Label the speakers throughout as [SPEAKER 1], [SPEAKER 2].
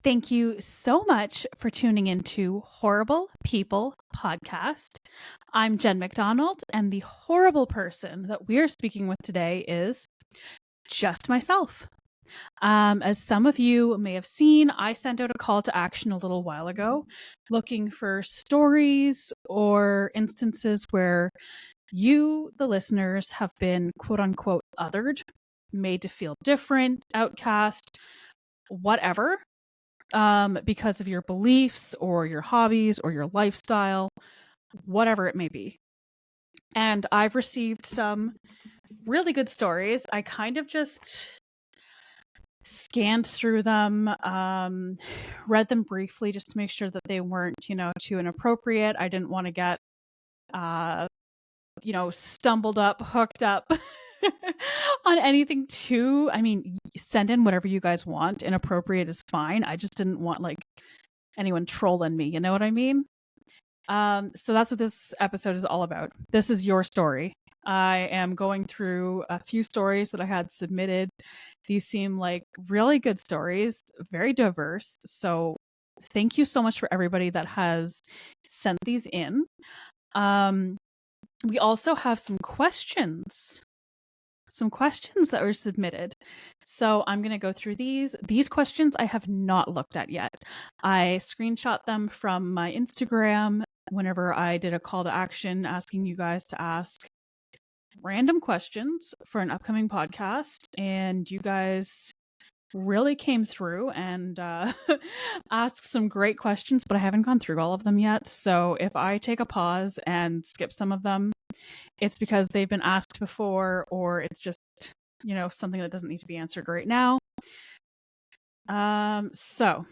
[SPEAKER 1] Thank you so much for tuning into Horrible People Podcast. I'm Jenn McDonald, and the horrible person that we're speaking with today is just myself. As some of you may have seen, I sent out a call to action a little while ago looking for stories or instances where you, the listeners, have been quote unquote othered, made to feel different, outcast, whatever, because of your beliefs or your hobbies or your lifestyle, whatever it may be. And I've received some really good stories. I kind of just scanned through them, read them briefly just to make sure that they weren't, too inappropriate. I didn't want to get, stumbled up, hooked up on anything too. I mean, send in whatever you guys want. Inappropriate is fine. I just didn't want anyone trolling me. You know what I mean? So that's what this episode is all about. This is your story. I am going through a few stories that I had submitted. These seem like really good stories, very diverse. So thank you so much for everybody that has sent these in. We also have some questions that were submitted. So I'm going to go through these. These questions I have not looked at yet. I screenshot them from my Instagram whenever I did a call to action asking you guys to ask random questions for an upcoming podcast. And you guys really came through and asked some great questions, but I haven't gone through all of them yet. So if I take a pause and skip some of them, it's because they've been asked before, or it's just, something that doesn't need to be answered right now. So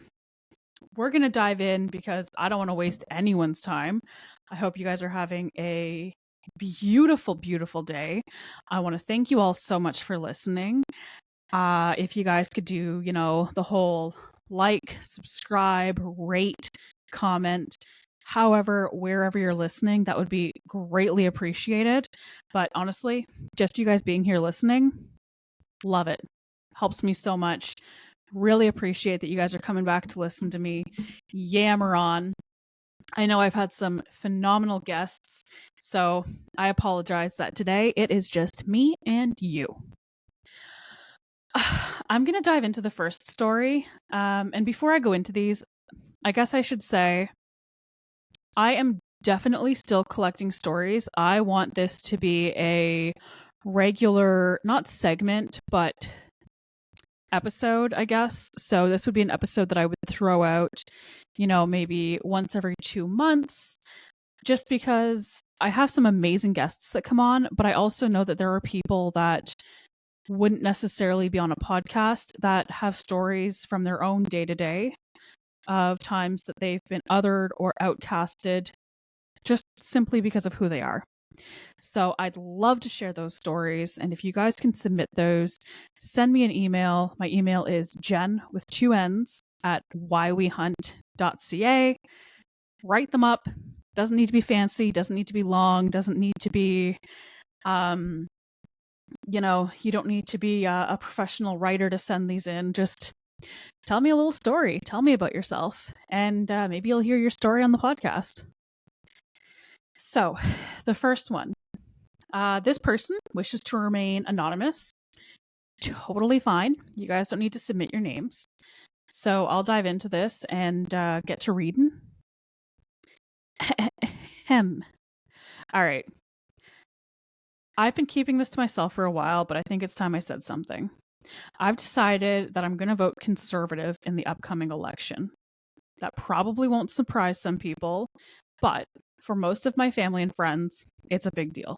[SPEAKER 1] we're going to dive in because I don't want to waste anyone's time. I hope you guys are having a beautiful, beautiful day. I want to thank you all so much for listening. If you guys could do, the whole like, subscribe, rate, comment, however, wherever you're listening, that would be greatly appreciated. But honestly, just you guys being here listening, love it. Helps me so much. Really appreciate that you guys are coming back to listen to me yammer on. I know I've had some phenomenal guests, so I apologize that today it is just me and you. I'm going to dive into the first story. And before I go into these, I guess I should say I am definitely still collecting stories. I want this to be a regular, not segment, but episode, I guess. So this would be an episode that I would throw out, maybe once every 2 months, just because I have some amazing guests that come on, but I also know that there are people that wouldn't necessarily be on a podcast that have stories from their own day-to-day of times that they've been othered or outcasted just simply because of who they are. So I'd love to share those stories. And if you guys can submit those, send me an email. My email is Jenn with 2 N's at whywehunt.ca. Write them up. Doesn't need to be fancy. Doesn't need to be long. Doesn't need to be, you don't need to be a professional writer to send these in. Just tell me a little story. Tell me about yourself. And maybe you'll hear your story on the podcast. So the first one, this person wishes to remain anonymous. Totally fine. You guys don't need to submit your names. So I'll dive into this and get to reading. All right. I've been keeping this to myself for a while, but I think it's time I said something. I've decided that I'm going to vote conservative in the upcoming election. That probably won't surprise some people, but for most of my family and friends, it's a big deal.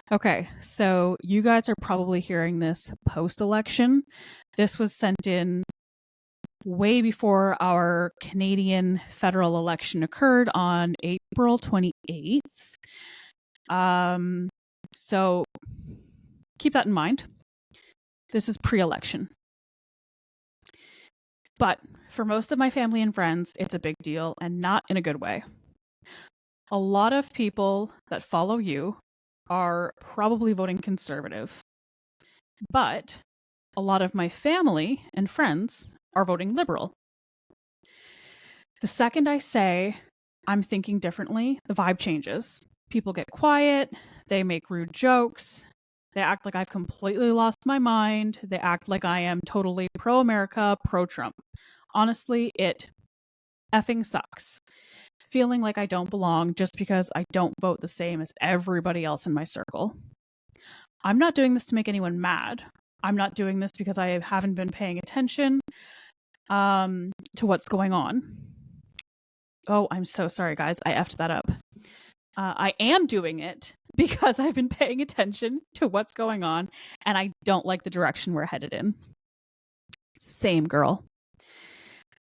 [SPEAKER 1] Okay, so you guys are probably hearing this post-election. This was sent in way before our Canadian federal election occurred on April 28th. So keep that in mind. This is pre-election. But for most of my family and friends, it's a big deal, and not in a good way. A lot of people that follow you are probably voting conservative. But a lot of my family and friends are voting liberal. The second I say I'm thinking differently, the vibe changes. People get quiet, they make rude jokes, they act like I've completely lost my mind, they act like I am totally pro-America, pro-Trump. Honestly, it effing sucks. Feeling like I don't belong just because I don't vote the same as everybody else in my circle. I'm not doing this to make anyone mad. I'm not doing this because I haven't been paying attention to what's going on. Oh, I'm so sorry, guys. I effed that up. I am doing it because I've been paying attention to what's going on, and I don't like the direction we're headed in. Same, girl.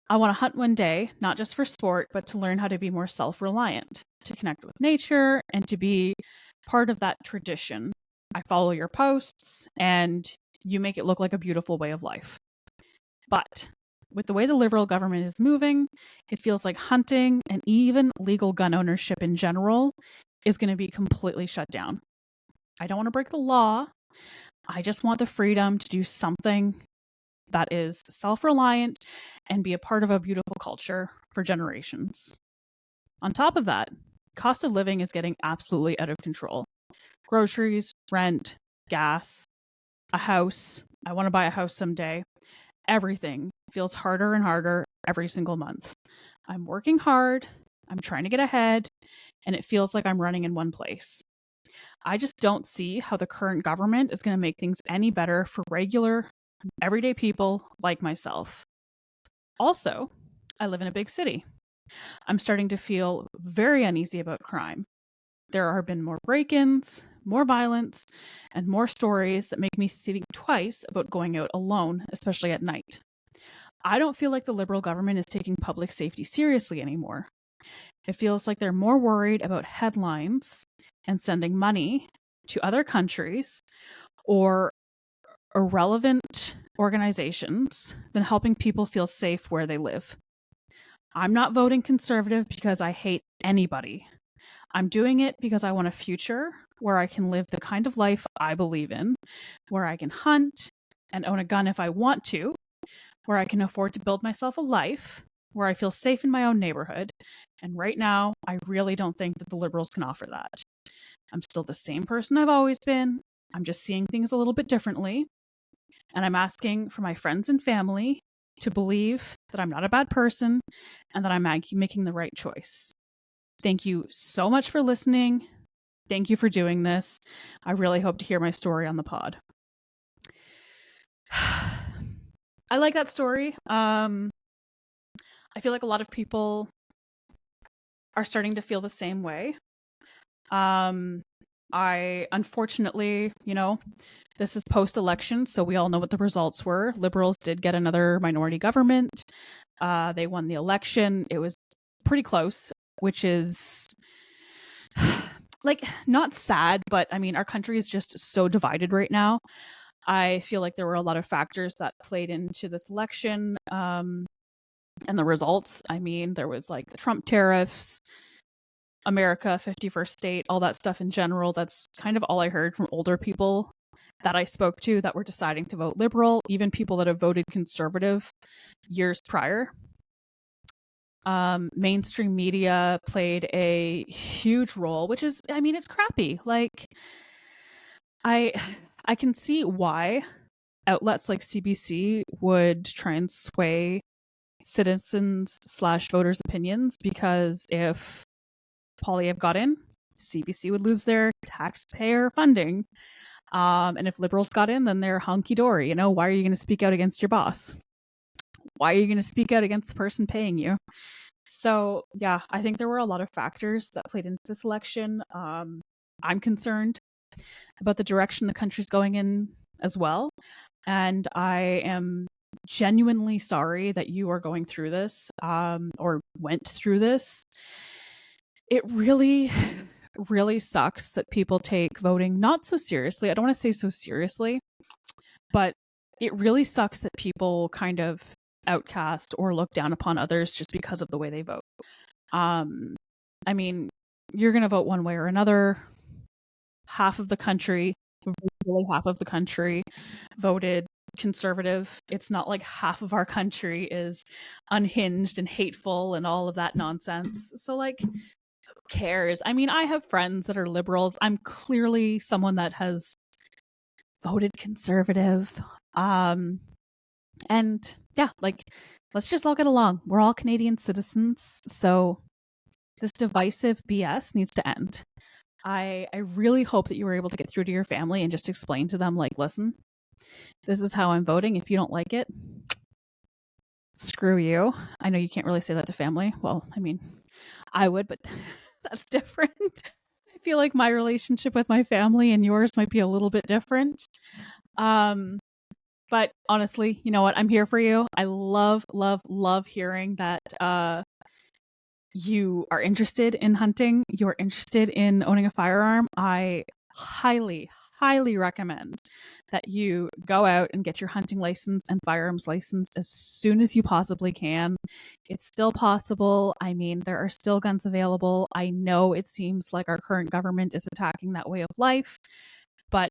[SPEAKER 1] I want to hunt one day, not just for sport, but to learn how to be more self-reliant, to connect with nature, and to be part of that tradition. I follow your posts, and you make it look like a beautiful way of life. But with the way the Liberal government is moving, it feels like hunting and even legal gun ownership in general is going to be completely shut down. I don't want to break the law. I just want the freedom to do something that is self-reliant and be a part of a beautiful culture for generations. On top of that, cost of living is getting absolutely out of control. Groceries, rent, gas, a house. I want to buy a house someday. Everything feels harder and harder every single month. I'm working hard, I'm trying to get ahead, and it feels like I'm running in one place. I just don't see how the current government is going to make things any better for regular, everyday people like myself. Also, I live in a big city. I'm starting to feel very uneasy about crime. There have been more break-ins, more violence, and more stories that make me think twice about going out alone, especially at night. I don't feel like the Liberal government is taking public safety seriously anymore. It feels like they're more worried about headlines and sending money to other countries or irrelevant organizations than helping people feel safe where they live. I'm not voting conservative because I hate anybody. I'm doing it because I want a future where I can live the kind of life I believe in, where I can hunt and own a gun if I want to, where I can afford to build myself a life, where I feel safe in my own neighborhood. And right now, I really don't think that the Liberals can offer that. I'm still the same person I've always been. I'm just seeing things a little bit differently. And I'm asking for my friends and family to believe that I'm not a bad person and that I'm making the right choice. Thank you so much for listening. Thank you for doing this. I really hope to hear my story on the pod. I like that story. I feel like a lot of people are starting to feel the same way. I unfortunately, this is post-election, so we all know what the results were. Liberals did get another minority government. They won the election. It was pretty close, which is like not sad, but I mean, our country is just so divided right now. I feel like there were a lot of factors that played into this election and the results. I mean, there was like the Trump tariffs, America, 51st state, all that stuff in general. That's kind of all I heard from older people that I spoke to that were deciding to vote Liberal, even people that have voted conservative years prior. Mainstream media played a huge role, which is, I mean, it's crappy. Like, I can see why outlets like CBC would try and sway citizens / voters' opinions, because if Polyev got in, CBC would lose their taxpayer funding. And if Liberals got in, then they're hunky-dory. Why are you going to speak out against your boss? Why are you going to speak out against the person paying you? So, yeah, I think there were a lot of factors that played into this election. I'm concerned about the direction the country's going in as well. And I am genuinely sorry that you are going through this or went through this. It really, really sucks that people take voting not so seriously. I don't want to say so seriously, but it really sucks that people kind of outcast or look down upon others just because of the way they vote. I mean, you're going to vote one way or another. Half of the country voted conservative. It's not like half of our country is unhinged and hateful and all of that nonsense. So like, who cares? I mean, I have friends that are liberals. I'm clearly someone that has voted conservative. And yeah, like, let's just all get along. We're all Canadian citizens. So this divisive BS needs to end. I really hope that you were able to get through to your family and just explain to them, like, listen, this is how I'm voting. If you don't like it, screw you. I know you can't really say that to family. Well, I mean, I would, but that's different. I feel like my relationship with my family and yours might be a little bit different. But honestly, you know what? I'm here for you. I love, love, love hearing that you are interested in hunting. You're interested in owning a firearm. I highly, highly recommend that you go out and get your hunting license and firearms license as soon as you possibly can. It's still possible. I mean, there are still guns available. I know it seems like our current government is attacking that way of life, but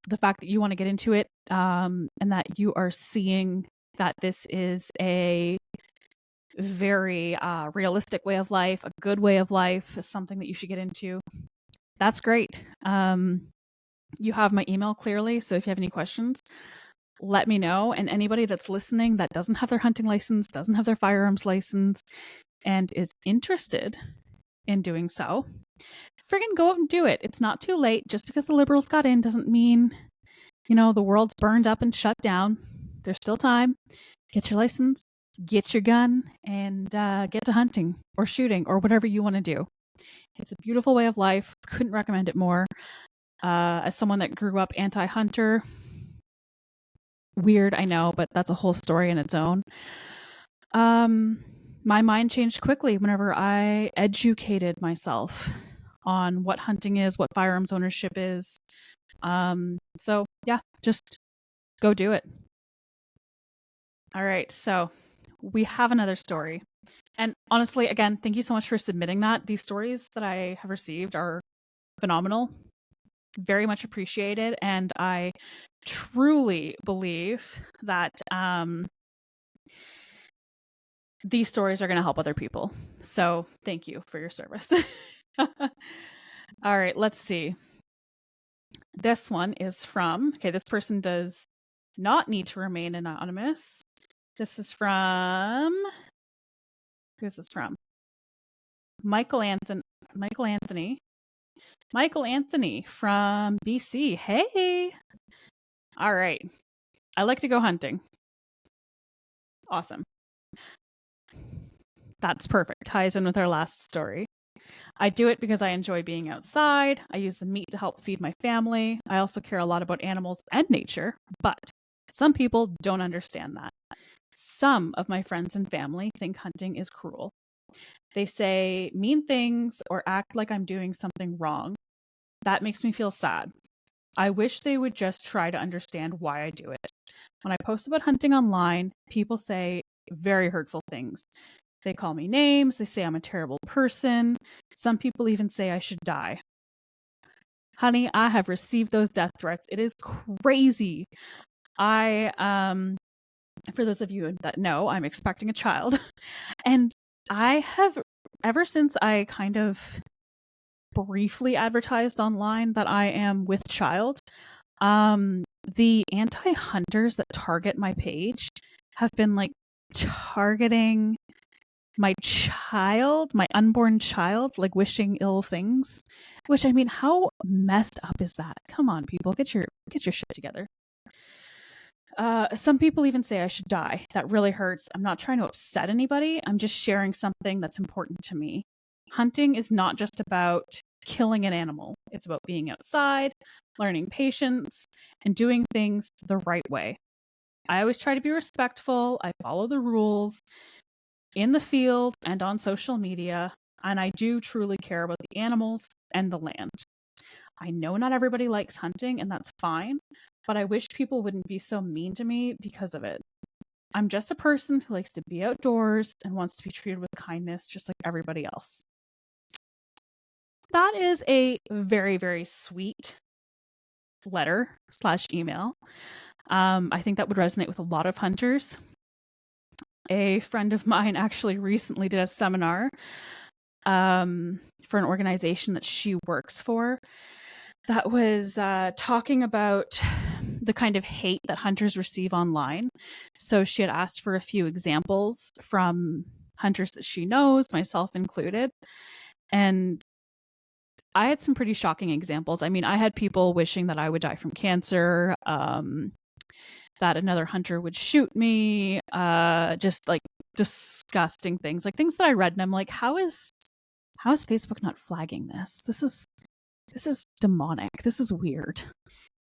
[SPEAKER 1] the fact that you want to get into it, and that you are seeing that this is a very realistic way of life, a good way of life, is something that you should get into. That's great. You have my email clearly, so if you have any questions, let me know. And anybody that's listening that doesn't have their hunting license, doesn't have their firearms license, and is interested in doing so, friggin' go out and do it. It's not too late. Just because the liberals got in doesn't mean, you know, the world's burned up and shut down. There's still time. Get your license, get your gun, and get to hunting or shooting or whatever you want to do. It's a beautiful way of life. Couldn't recommend it more. As someone that grew up anti-hunter, weird, I know, but that's a whole story in its own. My mind changed quickly whenever I educated myself on what hunting is, what firearms ownership is. So yeah, just go do it. All right, so we have another story. And honestly, again, thank you so much for submitting that. These stories that I have received are phenomenal, very much appreciated. And I truly believe that these stories are going to help other people. So thank you for your service. All right, let's see. This one is from, okay, this person does not need to remain anonymous. This is from, who's this from? Michael Anthony from BC. Hey. All right. I like to go hunting. Awesome. That's perfect. Ties in with our last story. I do it because I enjoy being outside. I use the meat to help feed my family. I also care a lot about animals and nature, but some people don't understand that. Some of my friends and family think hunting is cruel. They say mean things or act like I'm doing something wrong. That makes me feel sad. I wish they would just try to understand why I do it. When I post about hunting online, people say very hurtful things. They call me names. They say I'm a terrible person. Some people even say I should die. Honey, I have received those death threats. It is crazy. For those of you that know, I'm expecting a child. And I have, ever since I kind of briefly advertised online that I am with child, the anti-hunters that target my page have been like targeting my child, my unborn child, like wishing ill things. Which, I mean, how messed up is that? Come on, people, get your shit together. Some people even say I should die. That really hurts. I'm not trying to upset anybody. I'm just sharing something that's important to me. Hunting is not just about killing an animal. It's about being outside, learning patience, and doing things the right way. I always try to be respectful. I follow the rules in the field and on social media, and I do truly care about the animals and the land. I know not everybody likes hunting, and that's fine, but I wish people wouldn't be so mean to me because of it. I'm just a person who likes to be outdoors and wants to be treated with kindness just like everybody else. That is a very, very sweet letter /email. I think that would resonate with a lot of hunters. A friend of mine actually recently did a seminar for an organization that she works for that was talking about the kind of hate that hunters receive online. So she had asked for a few examples from hunters that she knows, myself included. And I had some pretty shocking examples. I mean, I had people wishing that I would die from cancer, that another hunter would shoot me, just like disgusting things, like things that I read and I'm like, how is Facebook not flagging this? This is demonic. This is weird.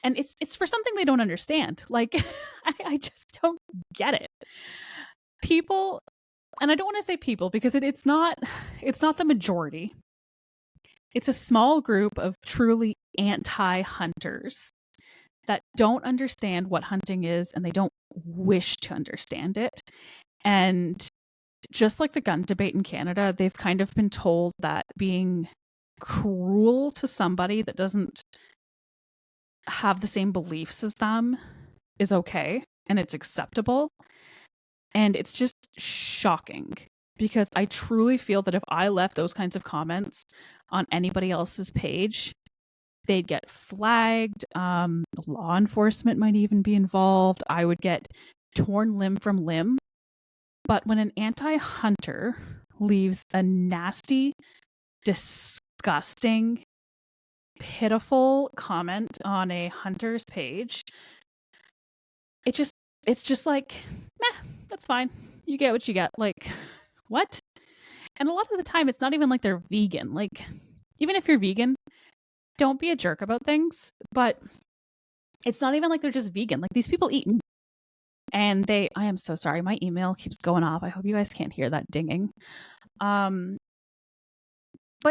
[SPEAKER 1] And it's for something they don't understand. Like I just don't get it. People, and I don't want to say people because it's not the majority. It's a small group of truly anti-hunters that don't understand what hunting is and they don't wish to understand it. And just like the gun debate in Canada, they've kind of been told that being cruel to somebody that doesn't have the same beliefs as them is okay and it's acceptable. And it's just shocking because I truly feel that if I left those kinds of comments on anybody else's page, they'd get flagged. Law enforcement might even be involved. I would get torn limb from limb. But when an anti-hunter leaves a nasty, disgusting, pitiful comment on a hunter's page, it's just like, meh, that's fine. You get what you get. Like, what? And a lot of the time, it's not even like they're vegan. Like, even if you're vegan, don't be a jerk about things. But it's not even like they're just vegan. Like, these people eat meat. And I am so sorry. My email keeps going off. I hope you guys can't hear that dinging. But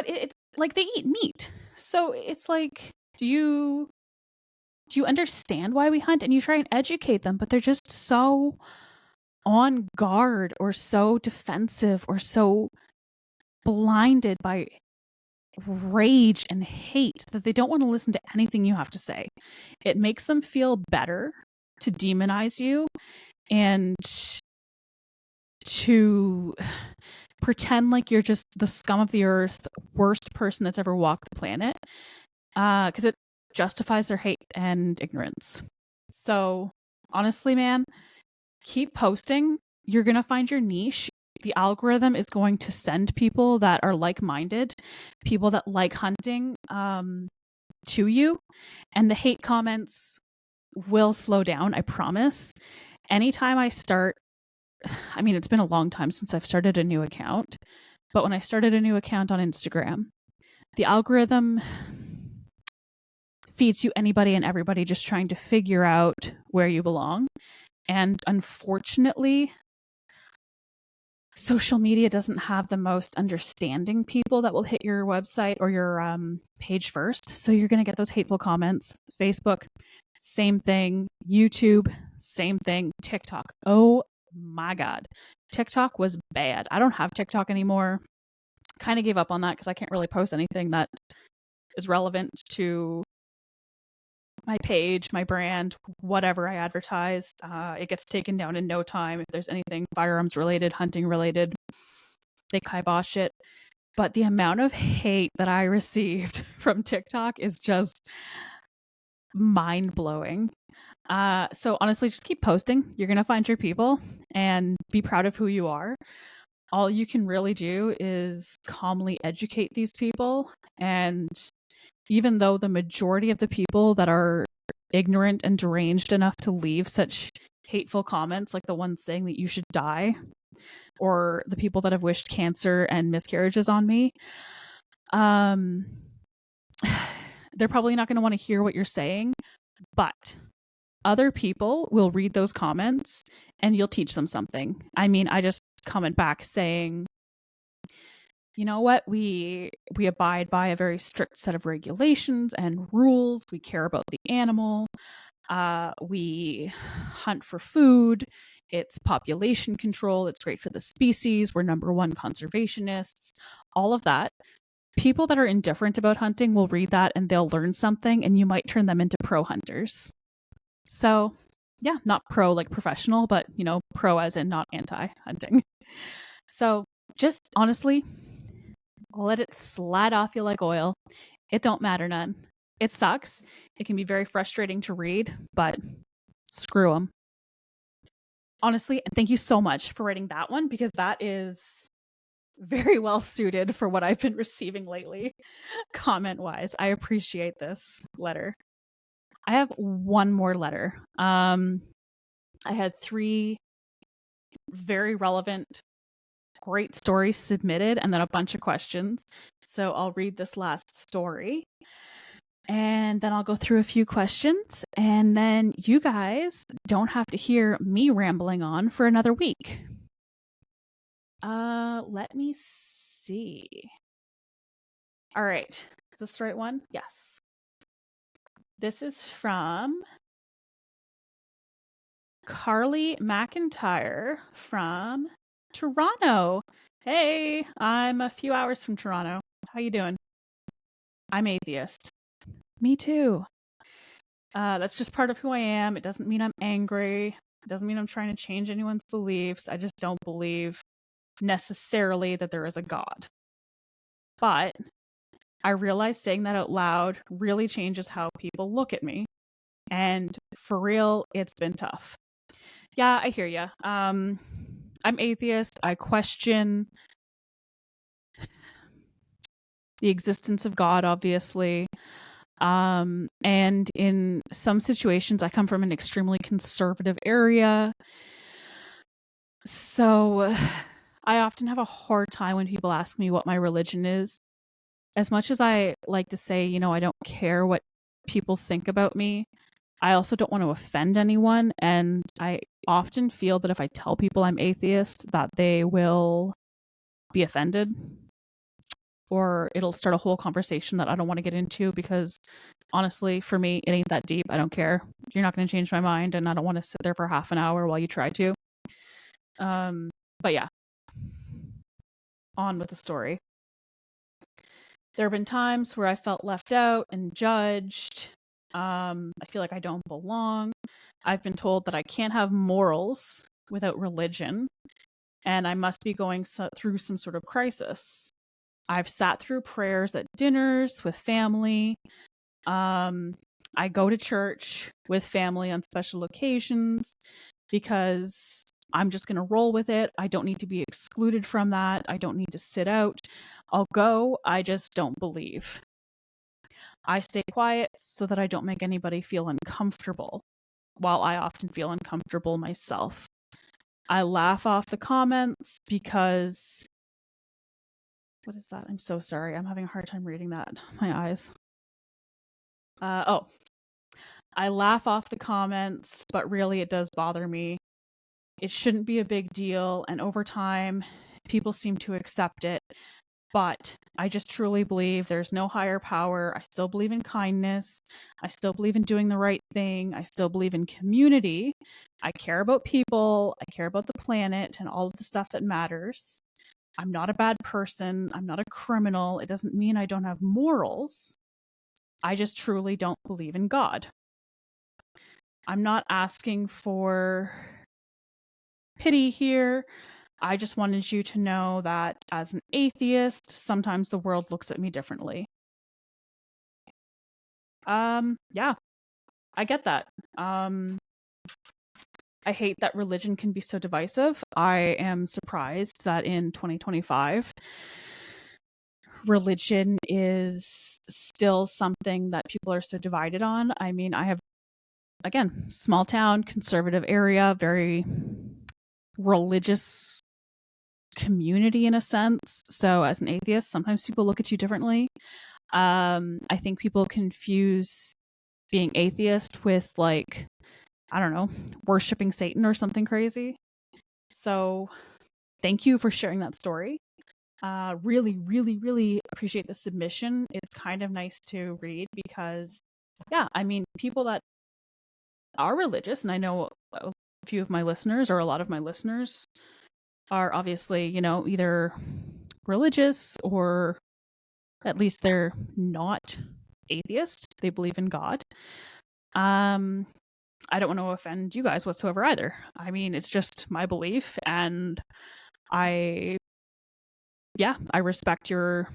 [SPEAKER 1] it's like they eat meat. So it's like, do you understand why we hunt? And you try and educate them, but they're just so on guard or so defensive or so blinded by rage and hate that they don't want to listen to anything you have to say. It makes them feel better to demonize you and to pretend like you're just the scum of the earth, worst person that's ever walked the planet, because it justifies their hate and ignorance. So honestly, man, keep posting. You're going to find your niche. The algorithm is going to send people that are like-minded, people that like hunting, to you. And the hate comments will slow down, I promise. Anytime I start, I mean, it's been a long time since I've started a new account, but when I started a new account on Instagram, the algorithm feeds you anybody and everybody just trying to figure out where you belong. And unfortunately, social media doesn't have the most understanding people that will hit your website or your page first. So you're going to get those hateful comments. Facebook, same thing. YouTube, same thing. TikTok, oh my God. TikTok was bad. I don't have TikTok anymore. Kind of gave up on that because I can't really post anything that is relevant to my page, my brand, whatever I advertise. It gets taken down in no time. If there's anything firearms related, hunting related, they kibosh it. But the amount of hate that I received from TikTok is just mind blowing. So honestly, just keep posting. You're going to find your people and be proud of who you are. All you can really do is calmly educate these people. And even though the majority of the people that are ignorant and deranged enough to leave such hateful comments, like the ones saying that you should die, or the people that have wished cancer and miscarriages on me, they're probably not going to want to hear what you're saying, but other people will read those comments and you'll teach them something. I mean, I just comment back saying, you know what, we abide by a very strict set of regulations and rules. We care about the animal. We hunt for food. It's population control. It's great for the species. We're number one conservationists. All of that. People that are indifferent about hunting will read that and they'll learn something, and you might turn them into pro hunters. So not pro like professional, but pro as in not anti-hunting. So just honestly, let it slide off you like oil. It don't matter none. It sucks. It can be very frustrating to read, but screw them. Honestly, and thank you so much for writing that one, because that is very well suited for what I've been receiving lately, comment-wise. I appreciate this letter. I have one more letter. I had 3 very relevant, great stories submitted, and then a bunch of questions. So I'll read this last story, and then I'll go through a few questions, and then you guys don't have to hear me rambling on for another week. Let me see. All right. Is this the right one? Yes. This is from Carly McIntyre from Toronto. Hey, I'm a few hours from Toronto. How you doing? I'm atheist. Me too. That's just part of who I am. It doesn't mean I'm angry. It doesn't mean I'm trying to change anyone's beliefs. I just don't believe necessarily that there is a God. But I realize saying that out loud really changes how people look at me. And for real, it's been tough. Yeah, I hear you. I'm atheist. I question the existence of God, obviously. And in some situations, I come from an extremely conservative area. So I often have a hard time when people ask me what my religion is. As much as I like to say, I don't care what people think about me, I also don't want to offend anyone. And I often feel that if I tell people I'm atheist, that they will be offended, or it'll start a whole conversation that I don't want to get into, because honestly, for me, it ain't that deep. I don't care. You're not going to change my mind, and I don't want to sit there for half an hour while you try to. But yeah, on with the story. There have been times where I felt left out and judged. I feel like I don't belong. I've been told that I can't have morals without religion, and I must be going through some sort of crisis. I've sat through prayers at dinners with family. I go to church with family on special occasions because I'm just going to roll with it. I don't need to be excluded from that. I don't need to sit out. I'll go. I just don't believe. I stay quiet so that I don't make anybody feel uncomfortable, while I often feel uncomfortable myself. I laugh off the comments because... What is that? I'm so sorry. I'm having a hard time reading that. My eyes. I laugh off the comments, but really it does bother me. It shouldn't be a big deal, and over time, people seem to accept it. But I just truly believe there's no higher power. I still believe in kindness. I still believe in doing the right thing. I still believe in community. I care about people. I care about the planet and all of the stuff that matters. I'm not a bad person. I'm not a criminal. It doesn't mean I don't have morals. I just truly don't believe in God. I'm not asking for pity here. I just wanted you to know that as an atheist, sometimes the world looks at me differently. Yeah, I get that. I hate that religion can be so divisive. I am surprised that in 2025, religion is still something that people are so divided on. I mean, I have, again, small town, conservative area, very religious community in a sense. So as an atheist, sometimes people look at you differently. I think people confuse being atheist with, like, I don't know, worshiping Satan or something crazy. So thank you for sharing that story. Really, really, really appreciate the submission. It's kind of nice to read because, yeah, I mean, people that are religious, and I know a few of my listeners, or a lot of my listeners, are obviously, either religious, or at least they're not atheist. They believe in God. I don't want to offend you guys whatsoever either. I mean, it's just my belief, and I respect your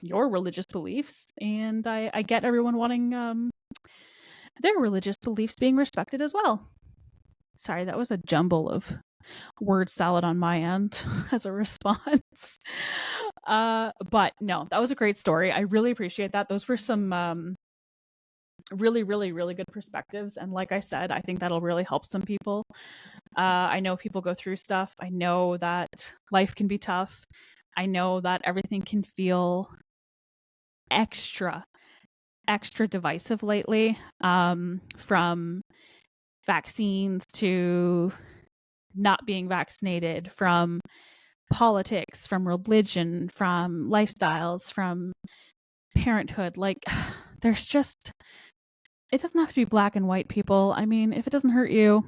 [SPEAKER 1] religious beliefs, and I get everyone wanting their religious beliefs being respected as well. Sorry, that was a jumble of word salad on my end as a response. But no, that was a great story. I really appreciate that. Those were some really, really, really good perspectives. And like I said, I think that'll really help some people. I know people go through stuff. I know that life can be tough. I know that everything can feel extra divisive lately, from vaccines to not being vaccinated, from politics, from religion, from lifestyles, from parenthood. Like, there's just, it doesn't have to be black and white, people. I mean, if it doesn't hurt you,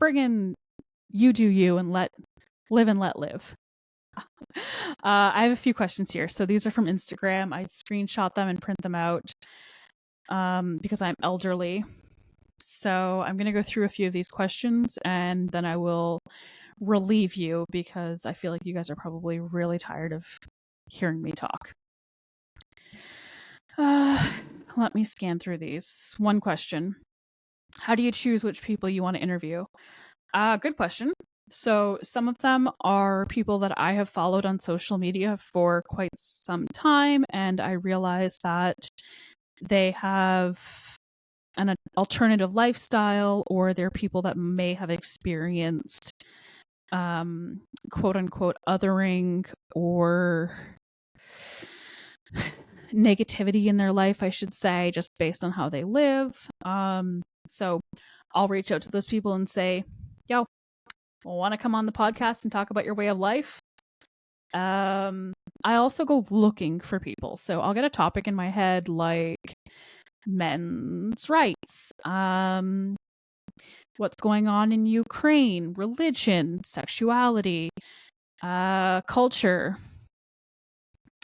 [SPEAKER 1] friggin' you do you, and let live. I have a few questions here. So these are from Instagram. I screenshot them and print them out because I'm elderly. So I'm going to go through a few of these questions, and then I will relieve you because I feel like you guys are probably really tired of hearing me talk. Let me scan through these. One question: how do you choose which people you want to interview? Good question. So some of them are people that I have followed on social media for quite some time, and I realize that they have an alternative lifestyle, or they're people that may have experienced quote unquote othering or negativity in their life, I should say, just based on how they live. So I'll reach out to those people and say, yo, want to come on the podcast and talk about your way of life? I also go looking for people. So I'll get a topic in my head like men's rights, what's going on in Ukraine, religion, sexuality, culture,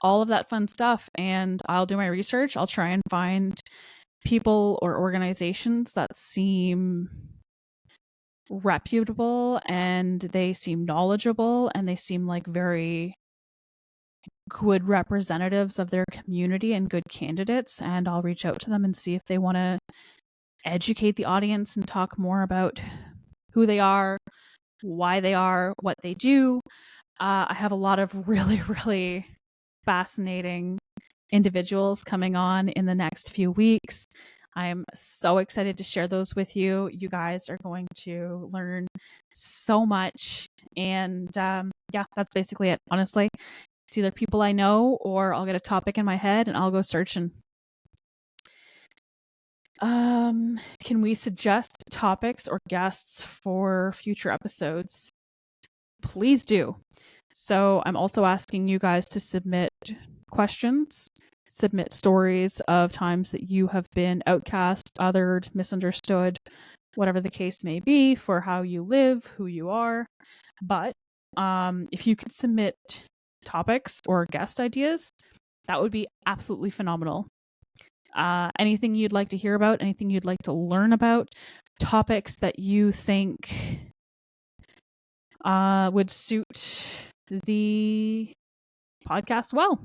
[SPEAKER 1] all of that fun stuff. And I'll do my research. I'll try and find people or organizations that seem reputable, and they seem knowledgeable, and they seem like very good representatives of their community and good candidates. And I'll reach out to them and see if they want to educate the audience and talk more about who they are, why they are, what they do. I have a lot of really, really fascinating individuals coming on in the next few weeks. I'm so excited to share those with you. You guys are going to learn so much. And that's basically it. Honestly, it's either people I know, or I'll get a topic in my head and I'll go searching. Can we suggest topics or guests for future episodes? Please do. So I'm also asking you guys to submit questions, submit stories of times that you have been outcast, othered, misunderstood, whatever the case may be, for how you live, who you are. But if you could submit topics or guest ideas, that would be absolutely phenomenal. Anything you'd like to hear about, anything you'd like to learn about, topics that you think would suit the podcast well,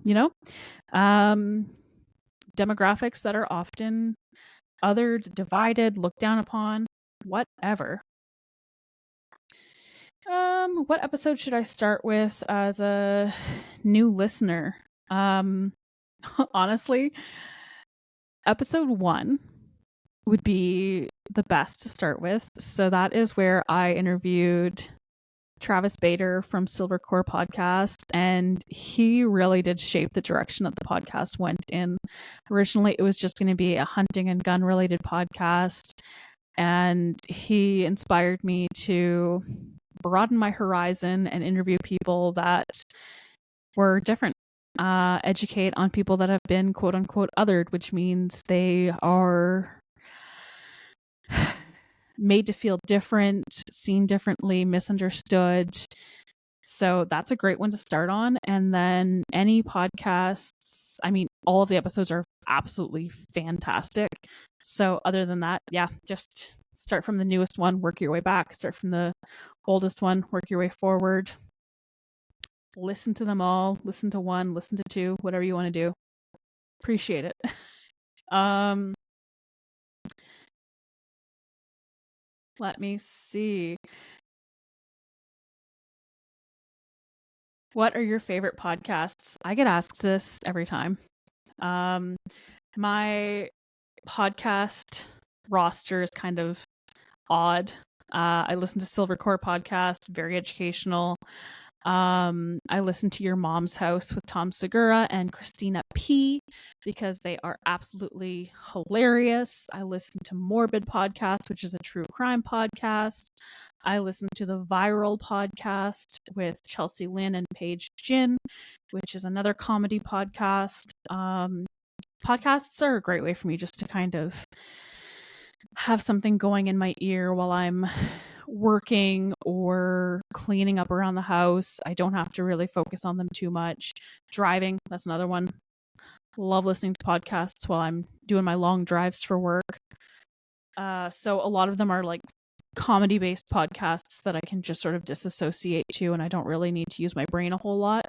[SPEAKER 1] demographics that are often othered, divided, looked down upon, whatever. What episode should I start with as a new listener? Honestly, episode 1 would be the best to start with. So that is where I interviewed Travis Bader from Silvercore Podcast, and he really did shape the direction that the podcast went in. Originally, it was just going to be a hunting and gun related podcast, and he inspired me to broaden my horizon and interview people that were different. Educate on people that have been quote unquote othered, which means they are made to feel different, seen differently, misunderstood. So that's a great one to start on. And then any podcasts, I mean, all of the episodes are absolutely fantastic. So other than that, just Start from the newest one, work your way back. Start from the oldest one, work your way forward. Listen to them all. Listen to one, listen to two, whatever you want to do. Appreciate it. Let me see. What are your favorite podcasts? I get asked this every time. My podcast roster is kind of odd. I listen to Silvercore podcast, very educational. I listen to Your Mom's House with Tom Segura and Christina P because they are absolutely hilarious. I listen to Morbid Podcast, which is a true crime podcast. I listen to the Viral Podcast with Chelsea Lynn and Paige Jin, which is another comedy podcast. Podcasts are a great way for me just to kind of have something going in my ear while I'm working or cleaning up around the house. I don't have to really focus on them too much. Driving, that's another one. Love listening to podcasts while I'm doing my long drives for work. So a lot of them are like comedy-based podcasts that I can just sort of disassociate to, and I don't really need to use my brain a whole lot.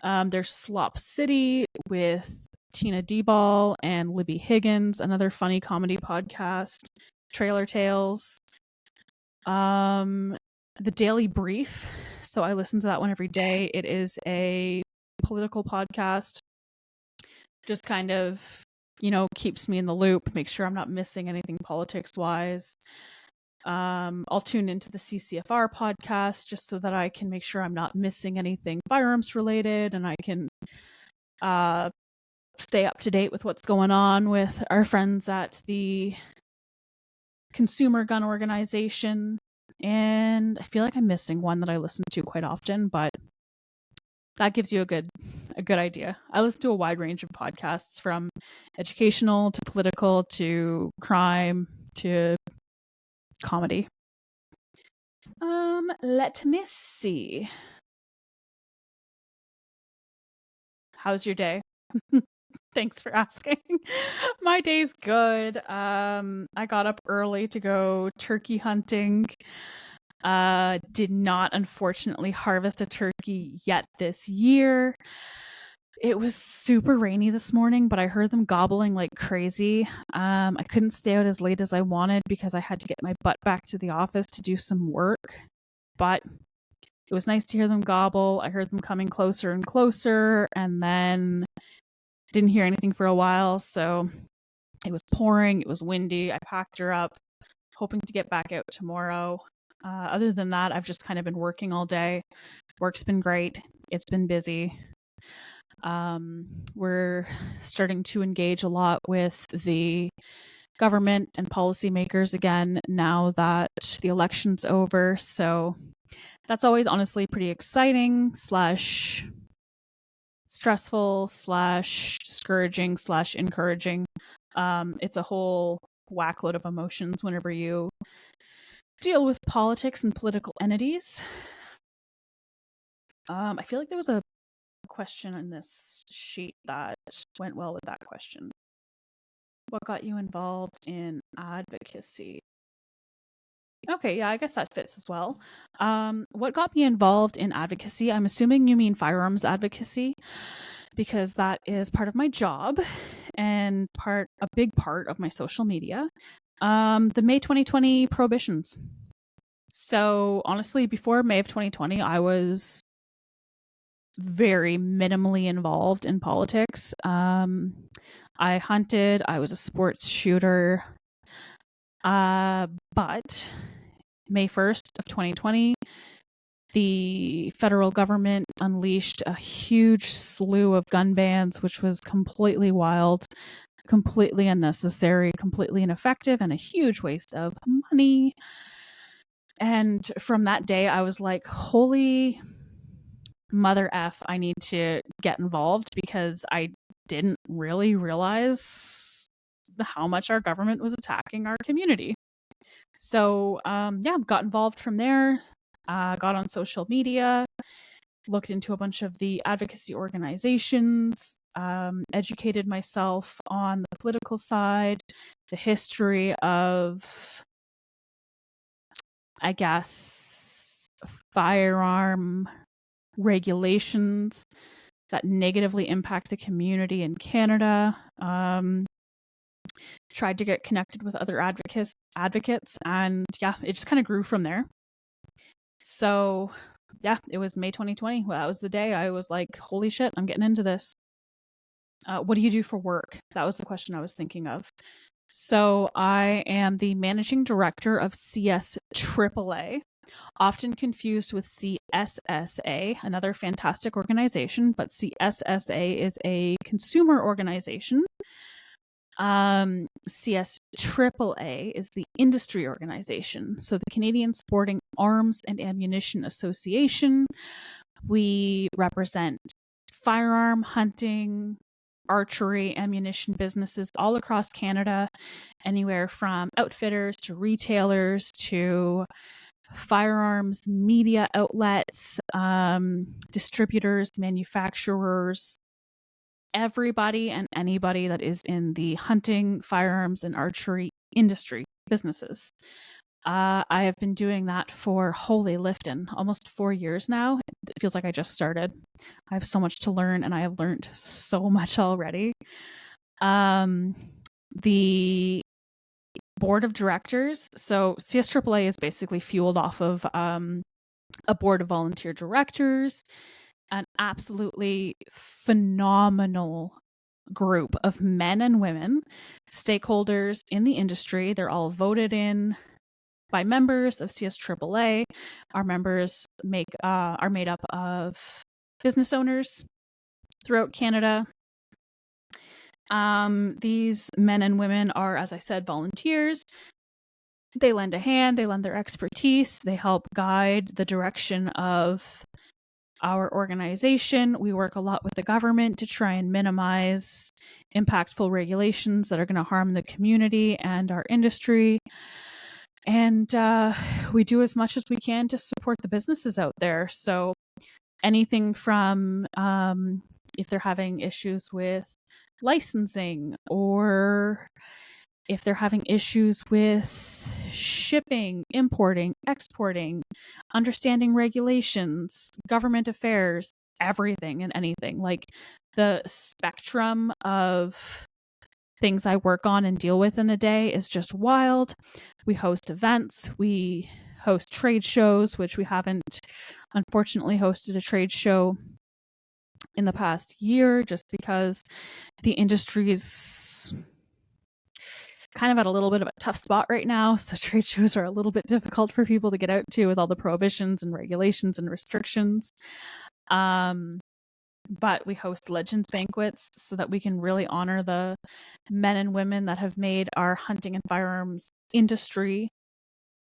[SPEAKER 1] There's Slop City with Tina D-Ball and Libby Higgins, another funny comedy podcast. Trailer Tales. The Daily Brief. So I listen to that one every day. It is a political podcast. Just kind of, keeps me in the loop, make sure I'm not missing anything politics-wise. I'll tune into the CCFR podcast just so that I can make sure I'm not missing anything firearms related, and I can stay up to date with what's going on with our friends at the Consumer Gun Organization. And I feel like I'm missing one that I listen to quite often, but that gives you a good idea. I listen to a wide range of podcasts, from educational to political to crime to comedy. Let me see. How's your day? Thanks for asking. My day's good. I got up early to go turkey hunting. Did not, unfortunately, harvest a turkey yet this year. It was super rainy this morning, but I heard them gobbling like crazy. I couldn't stay out as late as I wanted because I had to get my butt back to the office to do some work. But it was nice to hear them gobble. I heard them coming closer and closer, and then didn't hear anything for a while. So it was pouring. It was windy. I packed her up, hoping to get back out tomorrow. Other than that, I've just kind of been working all day. Work's been great. It's been busy. We're starting to engage a lot with the government and policymakers again now that the election's over. So that's always honestly pretty exciting / stressful / discouraging / encouraging. It's a whole whack load of emotions whenever you deal with politics and political entities. I feel like there was a question in this sheet that went well with that question. What got you involved in advocacy? Okay, yeah, I guess that fits as well. What got me involved in advocacy? I'm assuming you mean firearms advocacy, because that is part of my job and a big part of my social media. The May 2020 prohibitions. So honestly, before May of 2020, I was very minimally involved in politics. I hunted. I was a sports shooter. But May 1st of 2020, the federal government unleashed a huge slew of gun bans, which was completely wild, completely unnecessary, completely ineffective, and a huge waste of money. And from that day, I was like, holy mother F, I need to get involved, because I didn't really realize how much our government was attacking our community. So, got involved from there, got on social media, looked into a bunch of the advocacy organizations, educated myself on the political side, the history of I guess, firearm regulations that negatively impact the community in Canada. Tried to get connected with other advocates, and yeah, it just kind of grew from there. So yeah, it was May 2020. Well, that was the day I was like, holy shit, I'm getting into this. What do you do for work? That was the question I was thinking of. So I am the managing director of CS AAA, often confused with CSSA, another fantastic organization, but CSSA is a consumer organization. CS AAA is the industry organization. So the Canadian Sporting Arms and Ammunition Association. We represent firearm, hunting, archery, ammunition businesses all across Canada, anywhere from outfitters to retailers to firearms media outlets, distributors, manufacturers, everybody and anybody that is in the hunting, firearms, and archery industry businesses. I have been doing that for holy liftin' almost 4 years now. It feels like I just started. I have so much to learn, and I have learned so much already. The board of directors. So CS AAA is basically fueled off of a board of volunteer directors, an absolutely phenomenal group of men and women, stakeholders in the industry. They're all voted in by members of CS AAA. Our members are made up of business owners throughout Canada. These men and women are, as I said, volunteers. They lend a hand, they lend their expertise, they help guide the direction of our organization. We work a lot with the government to try and minimize impactful regulations that are going to harm the community and our industry. And we do as much as we can to support the businesses out there. So anything from if they're having issues with licensing, or if they're having issues with shipping, importing, exporting, understanding regulations, government affairs, everything and anything. Like, the spectrum of things I work on and deal with in a day is just wild. We host events, we host trade shows, which we haven't unfortunately hosted a trade show in the past year just because the industry is kind of at a little bit of a tough spot right now. So trade shows are a little bit difficult for people to get out to with all the prohibitions and regulations and restrictions. But we host legends banquets so that we can really honor the men and women that have made our hunting and firearms industry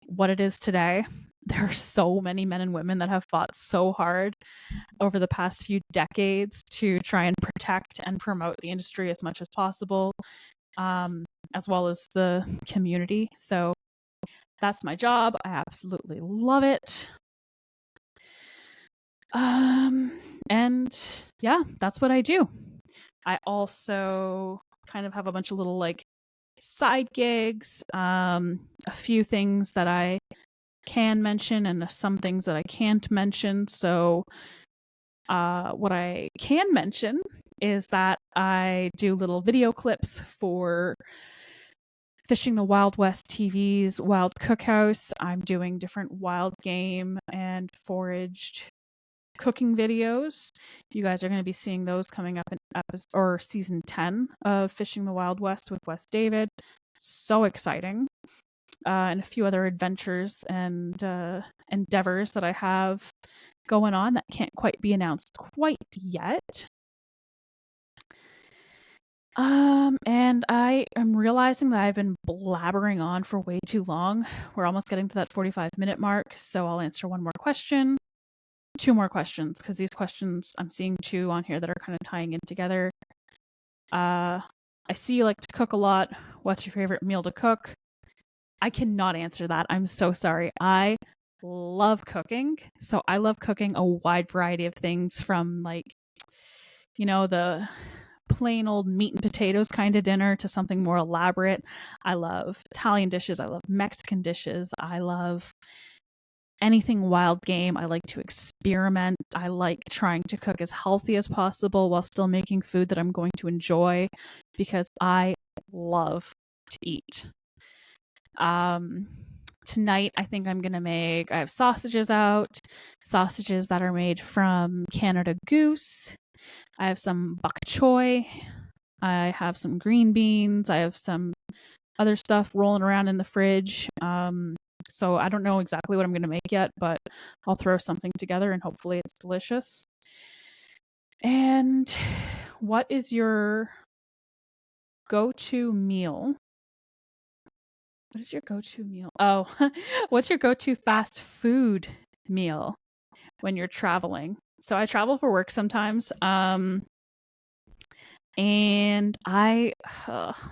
[SPEAKER 1] what it is today. There are so many men and women that have fought so hard over the past few decades to try and protect and promote the industry as much as possible, as well as the community. So that's my job. I absolutely love it. And yeah, that's what I do. I also kind of have a bunch of little like side gigs, a few things that I can mention and some things that I can't mention. So what I can mention is that I do little video clips for Fishing the Wild West TV's Wild Cookhouse. I'm doing different wild game and foraged cooking videos. You guys are going to be seeing those coming up in season 10 of Fishing the Wild West with Wes David. So exciting. And a few other adventures and endeavors that I have going on that can't quite be announced quite yet. And I am realizing that I've been blabbering on for way too long. We're almost getting to that 45-minute mark, so I'll answer one more question. Two more questions, because these questions, I'm seeing two on here that are kind of tying in together. I see you like to cook a lot. What's your favorite meal to cook? I cannot answer that. I'm so sorry. I love cooking. So I love cooking a wide variety of things, from like, the plain old meat and potatoes kind of dinner to something more elaborate. I love Italian dishes. I love Mexican dishes. I love anything wild game. I like to experiment. I like trying to cook as healthy as possible while still making food that I'm going to enjoy because I love to eat. Tonight, I think I'm going to I have sausages out, sausages that are made from Canada Goose. I have some bok choy. I have some green beans. I have some other stuff rolling around in the fridge. So I don't know exactly what I'm going to make yet, but I'll throw something together and hopefully it's delicious. And what is your go-to meal? What is your go-to meal? Oh, what's your go-to fast food meal when you're traveling? So I travel for work sometimes. And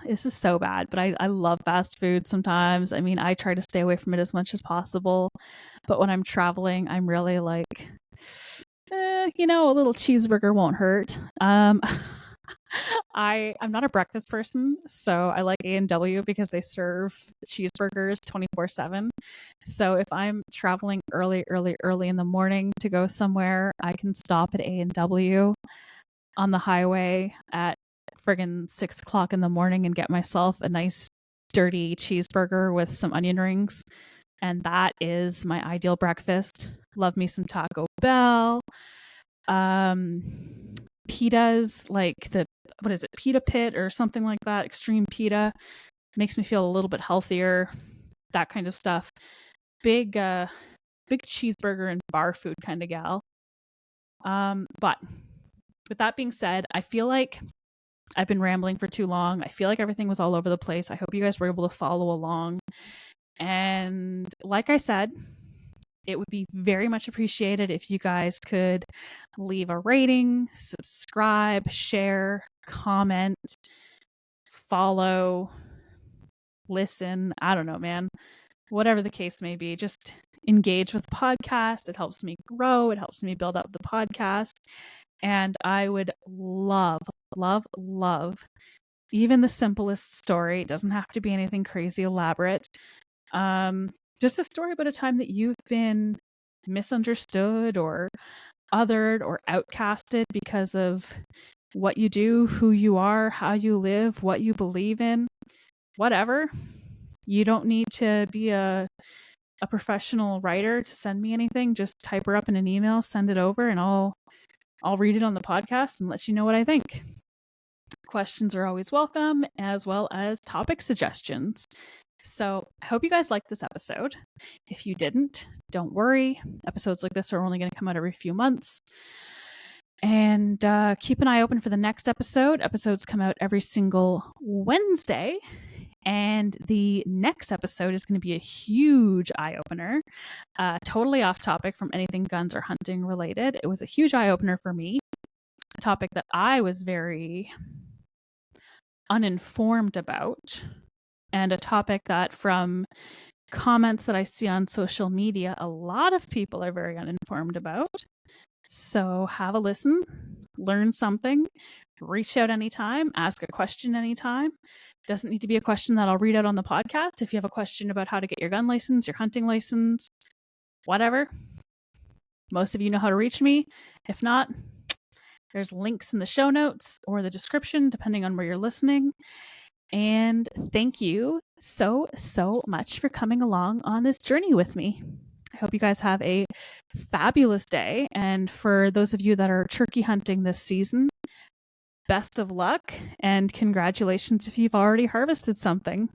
[SPEAKER 1] this is so bad, but I love fast food sometimes. I mean, I try to stay away from it as much as possible. But when I'm traveling, I'm really like, a little cheeseburger won't hurt. I'm not a breakfast person, so I like A&W because they serve cheeseburgers 24/7. So if I'm traveling early in the morning to go somewhere, I can stop at A&W on the highway at friggin' 6 o'clock in the morning and get myself a nice dirty cheeseburger with some onion rings. And that is my ideal breakfast. Love me some Taco Bell. Pitas, like Pita Pit or something like that, extreme pita, makes me feel a little bit healthier, that kind of stuff. Big cheeseburger and bar food kind of gal. But with that being said, I feel like I've been rambling for too long. I feel like everything was all over the place. I hope you guys were able to follow along. And like I said, it would be very much appreciated if you guys could leave a rating, subscribe, share, comment, follow, listen. I don't know, man. Whatever the case may be, just engage with the podcast. It helps me grow. It helps me build up the podcast. And I would love, even the simplest story. It doesn't have to be anything crazy elaborate. Just a story about a time that you've been misunderstood or othered or outcasted because of what you do, who you are, how you live, what you believe in, whatever. You don't need to be a professional writer to send me anything. Just type her up in an email, send it over, and I'll read it on the podcast and let you know what I think. Questions are always welcome, as well as topic suggestions. So I hope you guys liked this episode. If you didn't, don't worry. Episodes like this are only going to come out every few months. And keep an eye open for the next episode. Episodes come out every single Wednesday. And the next episode is going to be a huge eye-opener. Totally off topic from anything guns or hunting related. It was a huge eye-opener for me. A topic that I was very uninformed about. And a topic that, from comments that I see on social media, a lot of people are very uninformed about. So have a listen, learn something, reach out anytime, ask a question anytime. Doesn't need to be a question that I'll read out on the podcast. If you have a question about how to get your gun license, your hunting license, whatever, most of you know how to reach me. If not, there's links in the show notes or the description, depending on where you're listening. And thank you so much for coming along on this journey with me. I hope you guys have a fabulous day. And for those of you that are turkey hunting this season, best of luck and congratulations if you've already harvested something.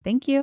[SPEAKER 1] Thank you.